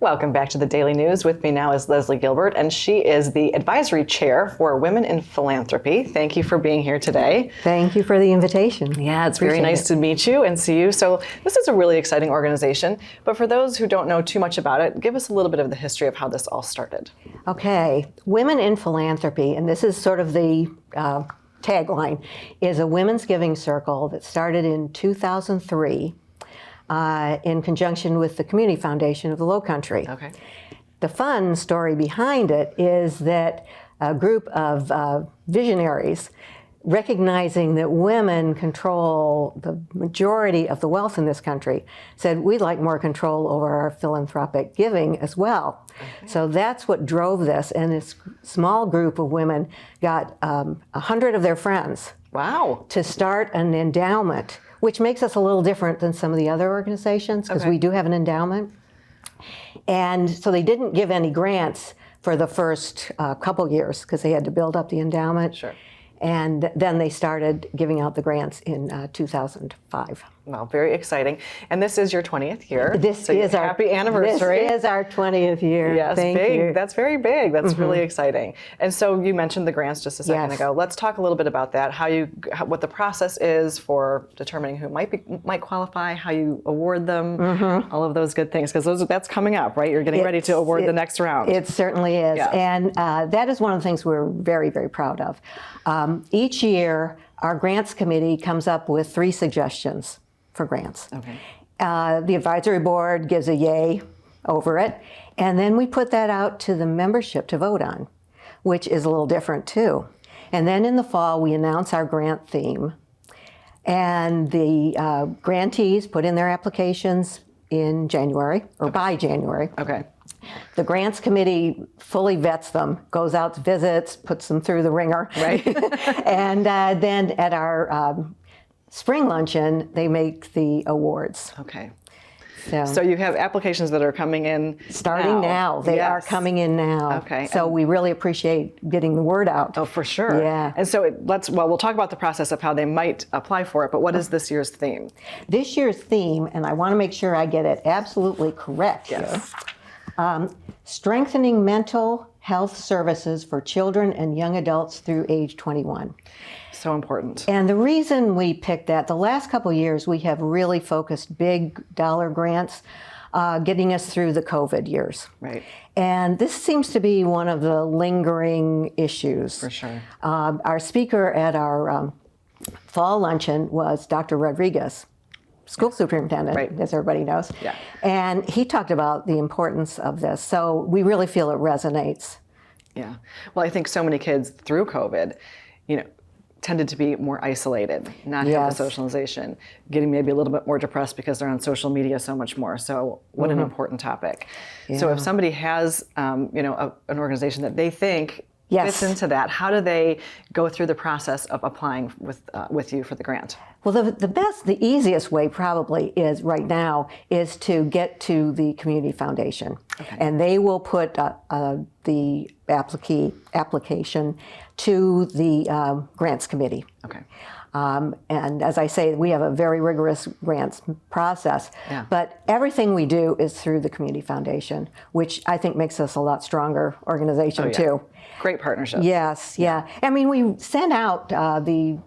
Welcome back to the Daily News. With me now is Lesley Gilbert, and she is the Advisory Chair for Women in Philanthropy. Thank you for being here today. Thank you for the invitation. Yeah, it's very nice to meet you and see you. So this is a really exciting organization, but for those who don't know too much about it, give us a little bit of the history of how this all started. Okay, Women in Philanthropy, and this is sort of the tagline, is a women's giving circle that started in 2003 in conjunction with the Community Foundation of the Lowcountry. Okay. The fun story behind it is that a group of visionaries, recognizing that women control the majority of the wealth in this country, said we'd like more control over our philanthropic giving as well. Okay. So that's what drove this, and this small group of women got 100 of their friends. Wow. To start an endowment, which makes us a little different than some of the other organizations, because we do have an endowment. And so they didn't give any grants for the first couple years, because they had to build up the endowment. Sure. And then they started giving out the grants in 2005. Well, very exciting. And this is your 20th year. This is our happy anniversary. This is our 20th year. Yes, Thank big. you. That's very big. That's really exciting. And so you mentioned the grants just a second ago. Let's talk a little bit about that. What the process is for determining who might qualify, how you award them, all of those good things, because that's coming up, right? You're getting ready to award the next round. It certainly is, and that is one of the things we're very, very proud of. Each year, our grants committee comes up with 3 suggestions for grants. Okay. The advisory board gives a yay over it, and then we put that out to the membership to vote on, which is a little different too. And then in the fall, we announce our grant theme, and the grantees put in their applications in January, or by January. Okay. The grants committee fully vets them, goes out to visits, puts them through the ringer. Right. And then at our spring luncheon, they make the awards. Okay. So you have applications that are coming in starting now. They are coming in now. Okay. So we really appreciate getting the word out. Oh, for sure. Yeah. And so we'll talk about the process of how they might apply for it, but what is this year's theme? This year's theme, and I want to make sure I get it absolutely correct here, strengthening mental health services for children and young adults through age 21. So important. And the reason we picked that, the last couple of years we have really focused big dollar grants, getting us through the COVID years. Right. And this seems to be one of the lingering issues. For sure. Our speaker at our fall luncheon was Dr. Rodriguez, school superintendent, as everybody knows. Yeah. And he talked about the importance of this. So we really feel it resonates. Yeah. Well, I think so many kids through COVID, tended to be more isolated, not have the socialization, getting maybe a little bit more depressed because they're on social media so much more. So what an important topic. Yeah. So if somebody has, an organization that they think fits into that, how do they go through the process of applying with you for the grant? Well, the easiest way probably is right now is to get to the Community Foundation. Okay. And they will put the application to the grants committee. Okay. And as I say, we have a very rigorous grants process, but everything we do is through the Community Foundation, which I think makes us a lot stronger organization too. Great partnership. Yes, yeah. I mean, we sent out the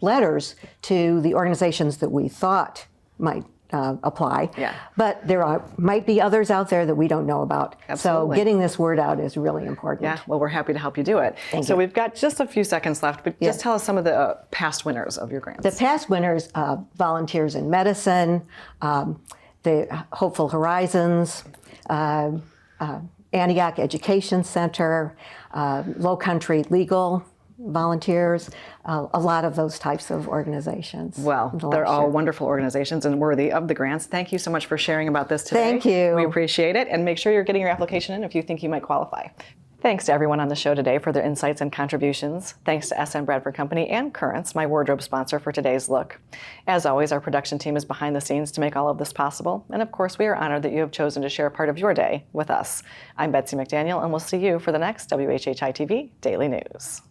letters to the organizations that we thought might apply, but there might be others out there that we don't know about. Absolutely. So getting this word out is really important. Yeah, well, we're happy to help you do it. Thank you. We've got just a few seconds left, but just tell us some of the past winners of your grants. The past winners, Volunteers in Medicine, the Hopeful Horizons, Antioch Education Center, Lowcountry Legal volunteers, a lot of those types of organizations. Well, they're all wonderful organizations and worthy of the grants. Thank you so much for sharing about this today. Thank you. We appreciate it, and make sure you're getting your application in if you think you might qualify. Thanks to everyone on the show today for their insights and contributions. Thanks to S.M. Bradford Company and Currents, my wardrobe sponsor for today's look. As always, our production team is behind the scenes to make all of this possible. And of course, we are honored that you have chosen to share a part of your day with us. I'm Betsy McDaniel, and we'll see you for the next WHHI-TV Daily News.